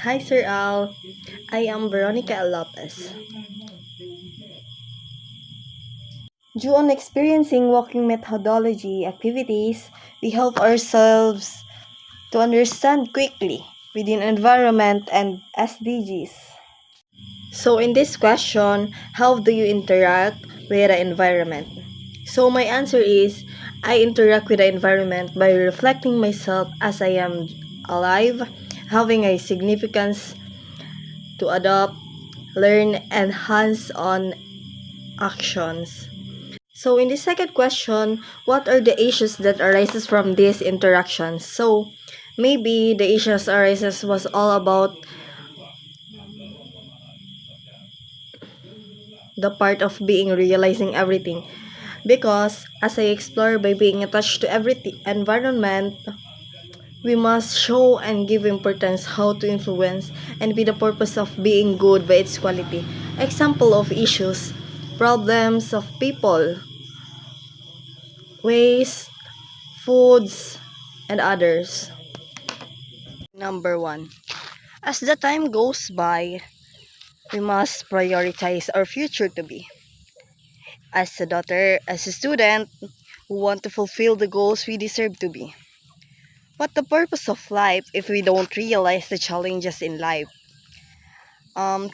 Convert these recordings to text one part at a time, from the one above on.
Hi, Sir Al. I am Veronica Lopez. Due on experiencing walking methodology activities, we help ourselves to understand quickly within environment and SDGs. So in this question, how do you interact with the environment? So my answer is, I interact with the environment by reflecting myself as I am alive, having a significance to adopt, learn, and hands-on actions. So in the second question, what are the issues that arises from these interactions? So maybe the issues arises was all about the part of being realizing everything, because as I explore by being attached to every environment, we must show and give importance how to influence and be the purpose of being good by its quality. Example of issues, problems of people, waste, foods, and others. Number one, as the time goes by, we must prioritize our future to be. As a daughter, as a student, who want to fulfill the goals we deserve to be. What the purpose of life if we don't realize the challenges in life?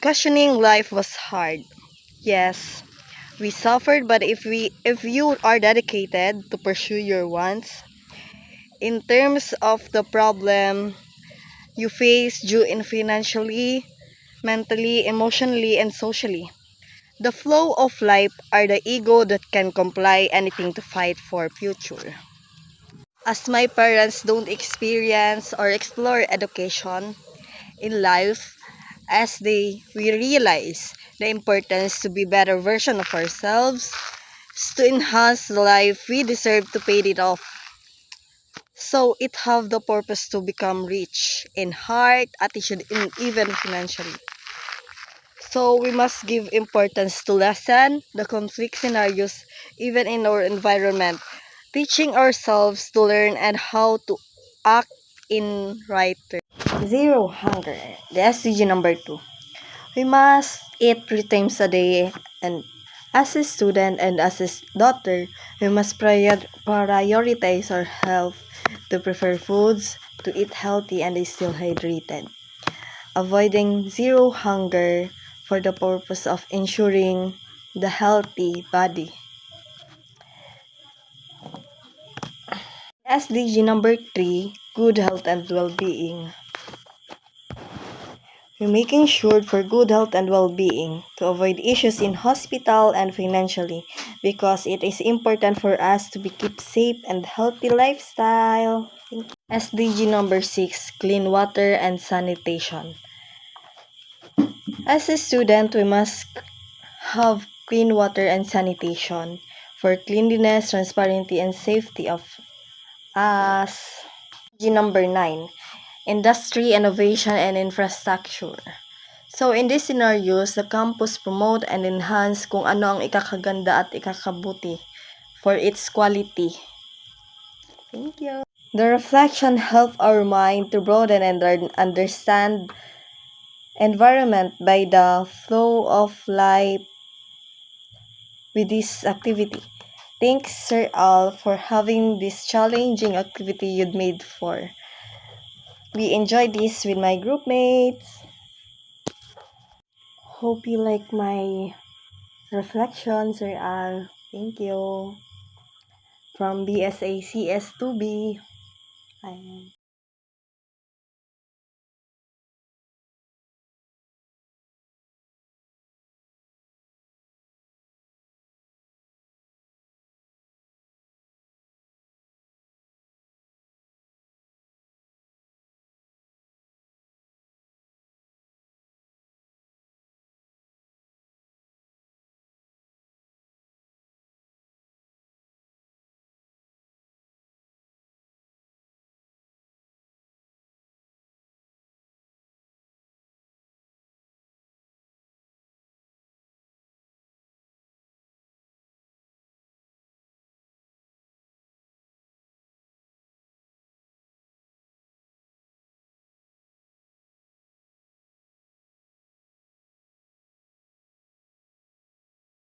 Questioning life was hard. Yes, we suffered, but if you are dedicated to pursue your wants, in terms of the problem you face due in financially, mentally, emotionally, and socially. The flow of life are the ego that can comply anything to fight for future. As my parents don't experience or explore education in life, as we realize the importance to be better version of ourselves, to enhance the life we deserve to pay it off. So it have the purpose to become rich in heart, attitude, and even financially. So we must give importance to lessen the conflict scenarios even in our environment, teaching ourselves to learn and how to act in right terms. Zero hunger. The SDG number 2. We must eat 3 times a day, and as a student and as a daughter, we must prioritize our health to prefer foods, to eat healthy and still hydrated. Avoiding zero hunger for the purpose of ensuring the healthy body. SDG number 3, good health and well-being. We're making sure for good health and well-being to avoid issues in hospital and financially, because it is important for us to be keep safe and healthy lifestyle. SDG number 6, clean water and sanitation. As a student, we must have clean water and sanitation for cleanliness, transparency, and safety of us. Number 9, industry, innovation, and infrastructure. So, in these scenarios, the campus promote and enhance kung ano ang ikakaganda at ikakabuti for its quality. Thank you. The reflection help our mind to broaden and understand environment by the flow of life with this activity. Thanks, Sir Al, for having this challenging activity you'd made for. We enjoyed this with my group mates. Hope you like my reflections, Sir Al. Thank you. From BSA CS2B. Ayan.